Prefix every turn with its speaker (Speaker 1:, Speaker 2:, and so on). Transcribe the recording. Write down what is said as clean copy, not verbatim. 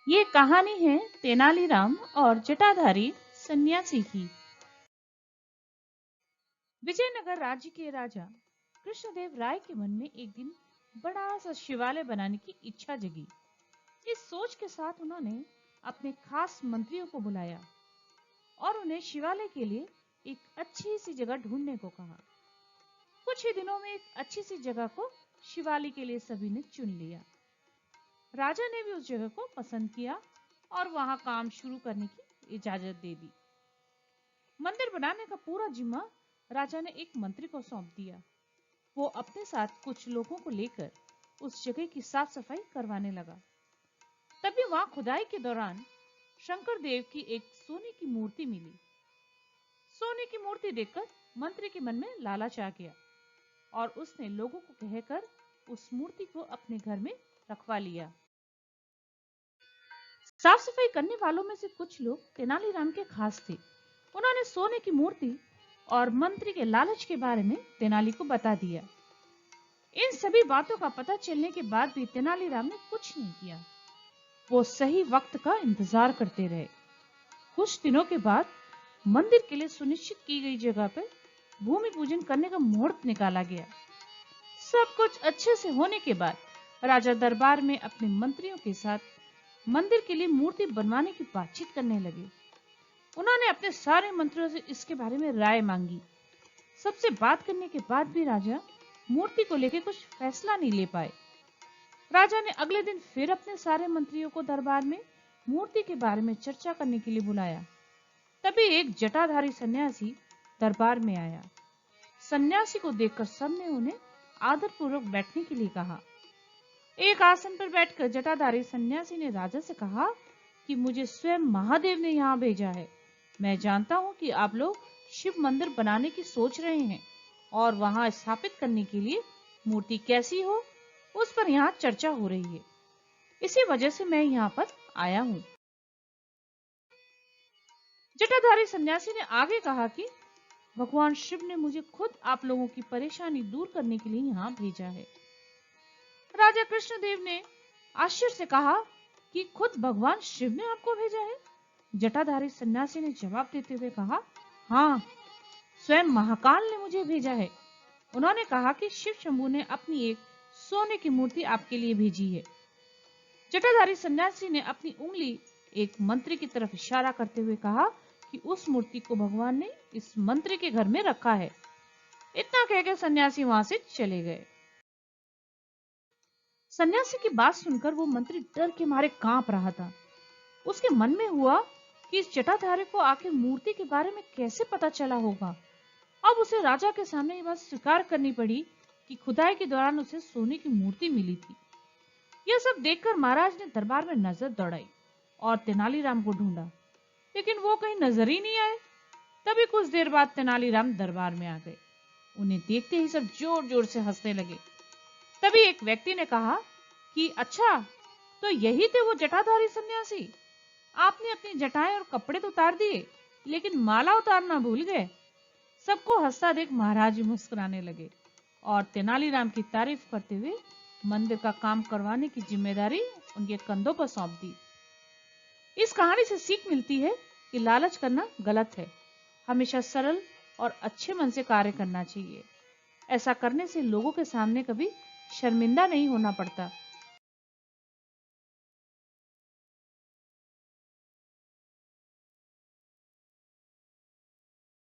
Speaker 1: ये कहानी है तेनालीराम और जटाधारी सन्यासी की। विजयनगर राज्य के राजा कृष्णदेव राय के मन में एक दिन बड़ा सा शिवालय बनाने की इच्छा जगी। इस सोच के साथ उन्होंने अपने खास मंत्रियों को बुलाया और उन्हें शिवालय के लिए एक अच्छी सी जगह ढूंढने को कहा। कुछ ही दिनों में एक अच्छी सी जगह को शिवालय के लिए सभी ने चुन लिया। राजा ने भी उस जगह को पसंद किया और वहां काम शुरू करने की इजाजत दे दी। मंदिर बनाने का पूरा जिम्मा राजा ने एक मंत्री को सौंप दिया। वो अपने साथ कुछ लोगों को लेकर उस जगह की साफ सफाई करवाने लगा। तभी वहां खुदाई के दौरान शंकर देव की एक सोने की मूर्ति मिली। सोने की मूर्ति देखकर मंत्री के मन में लालच आ गया और उसने लोगों को कहकर उस मूर्ति को अपने घर में रखवा लिया। साफ सफाई करने वालों में से कुछ लोग तेनालीराम के खास थे। उन्होंने सोने की मूर्ति और मंत्री के लालच के बारे में तेनाली को बता दिया। इन सभी बातों का पता चलने के बाद भी तेनालीराम ने कुछ नहीं किया। वो सही वक्त का इंतजार करते रहे। कुछ दिनों के बाद मंदिर के लिए सुनिश्चित की गई जगह पर भूमि पूजन करने का मुहूर्त निकाला गया। सब कुछ अच्छे से होने के बाद राजा दरबार में अपने मंत्रियों के साथ मंदिर के लिए मूर्ति बनवाने की बातचीत करने लगे। उन्होंने अपने सारे मंत्रियों से इसके बारे में राय मांगी। सबसे बात करने के बाद भी राजा मूर्ति को लेकर कुछ फैसला नहीं ले पाए। राजा ने अगले दिन फिर अपने सारे मंत्रियों को दरबार में मूर्ति के बारे में चर्चा करने के लिए बुलाया। तभी एक जटाधारी सन्यासी दरबार में आया। सन्यासी को देखकर सबने उन्हें आदरपूर्वक बैठने के लिए कहा। एक आसन पर बैठकर जटाधारी सन्यासी ने राजा से कहा कि मुझे स्वयं महादेव ने यहाँ भेजा है। मैं जानता हूँ कि आप लोग शिव मंदिर बनाने की सोच रहे हैं और वहां स्थापित करने के लिए मूर्ति कैसी हो उस पर यहाँ चर्चा हो रही है। इसी वजह से मैं यहाँ पर आया हूँ। जटाधारी सन्यासी ने आगे कहा कि भगवान शिव ने मुझे खुद आप लोगों की परेशानी दूर करने के लिए यहाँ भेजा है। राजा कृष्णदेव ने आश्चर्य से कहा कि खुद भगवान शिव ने आपको भेजा है। जटाधारी सन्यासी ने जवाब देते हुए कहा, हाँ, स्वयं महाकाल ने मुझे भेजा है। उन्होंने कहा कि शिव शंभू ने अपनी एक सोने की मूर्ति आपके लिए भेजी है। जटाधारी सन्यासी ने अपनी उंगली एक मंत्री की तरफ इशारा करते हुए कहा कि उस मूर्ति को भगवान ने इस मंत्री के घर में रखा है। इतना कहकर सन्यासी वहां से चले गए। सन्यासी की बात सुनकर वो मंत्री डर के मारे कांप रहा था। उसके मन में हुआ कि इस जटाधारी को आखिर मूर्ति के बारे में कैसे पता चला होगा। अब उसे राजा के सामने ये बात स्वीकार करनी पड़ी कि खुदाई के दौरान उसे सोने की मूर्ति मिली थी। यह सब देखकर महाराज ने दरबार में नजर दौड़ाई और तेनालीराम को ढूंढा, लेकिन वो कहीं नजर ही नहीं आए। तभी कुछ देर बाद तेनालीराम दरबार में आ गए। उन्हें देखते ही सब जोर जोर से हंसने लगे। तभी एक व्यक्ति ने कहा कि अच्छा, तो यही थे वो जटाधारी सन्यासी। आपने अपनी जटाएं और कपड़े तो उतार दिए, लेकिन माला उतारना भूल गए। सबको हंसता देख महाराज मुस्कुराने लगे और तेनालीराम की तारीफ करते हुए मंदिर का काम करवाने की जिम्मेदारी उनके कंधों पर सौंप दी। इस कहानी से सीख मिलती है कि लालच करना गलत है। हमेशा सरल और अच्छे मन से कार्य करना चाहिए। ऐसा करने से लोगों के सामने कभी शर्मिंदा नहीं होना पड़ता।